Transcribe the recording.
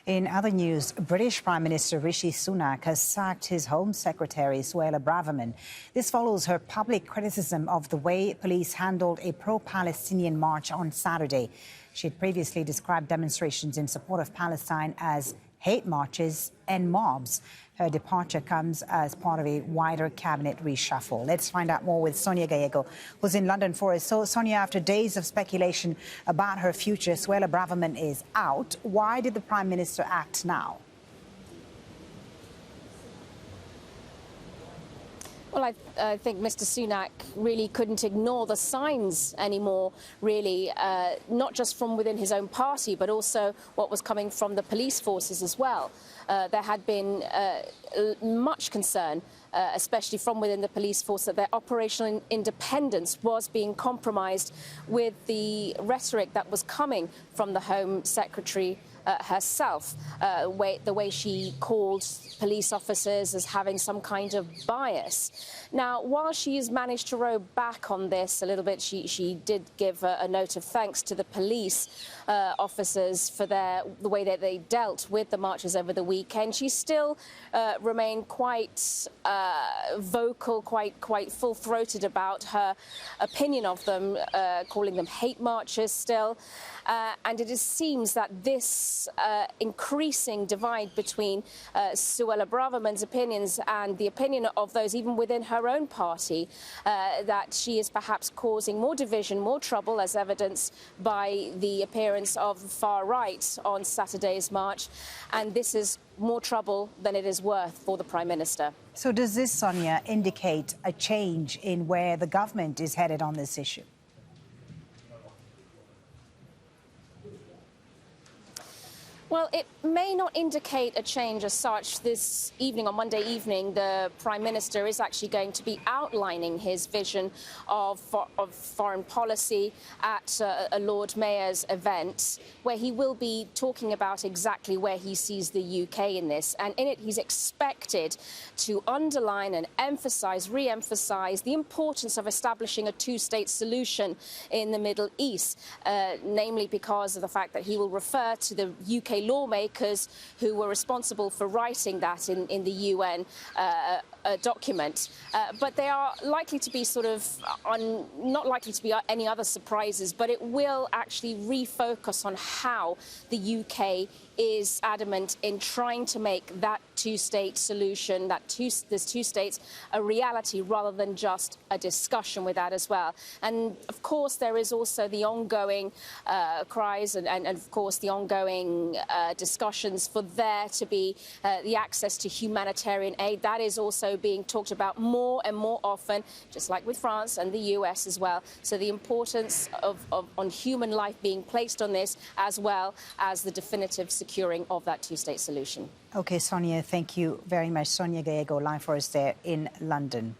In other news, British Prime Minister Rishi Sunak has sacked his Home Secretary, Suella Braverman. This follows her public criticism of the way police handled a pro-Palestinian march on Saturday. She had previously described demonstrations in support of Palestine as hate marches and mobs. Her departure comes as part of a wider cabinet reshuffle. Let's find out more with Sonia Gallego, who's in London for us. So, Sonia, after days of speculation about her future, Suella Braverman is out. Why did the Prime Minister act now? Well, I think Mr. Sunak really couldn't ignore the signs anymore, really, not just from within his own party, but also what was coming from the police forces as well. There had been much concern, especially from within the police force, that their operational independence was being compromised with the rhetoric that was coming from the Home Secretary herself, the way she called police officers as having some kind of bias. Now, while she has managed to row back on this a little bit, she did give a note of thanks to the police officers for the way that they dealt with the marches over the weekend. She still remained quite vocal, quite full-throated about her opinion of them, calling them hate marches still. And it seems that this increasing divide between Suella Braverman's opinions and the opinion of those even within her own party, that she is perhaps causing more division, more trouble, as evidenced by the appearance of the far right on Saturday's march. And this is more trouble than it is worth for the Prime Minister. So does this, Sonia, indicate a change in where the government is headed on this issue? Well, it may not indicate a change as such. This evening, on Monday evening, the Prime Minister is actually going to be outlining his vision of foreign policy at a Lord Mayor's event, where he will be talking about exactly where he sees the UK in this. And in it, he's expected to underline and re-emphasise the importance of establishing a two-state solution in the Middle East, namely because of the fact that he will refer to the UK lawmakers who were responsible for writing that in the UN document. But they are likely to be not likely to be any other surprises, but it will actually refocus on how the UK is adamant in trying to make that two-state solution, there's two states, a reality rather than just a discussion with that as well. And of course, there is also the ongoing cries and of course the ongoing discussions for there to be the access to humanitarian aid. That is also being talked about more and more often, just like with France and the US as well. So the importance on human life being placed on this, as well as the definitive securing of that two-state solution. OK, Sonia, thank you very much. Sonia Gallego, live for us there in London.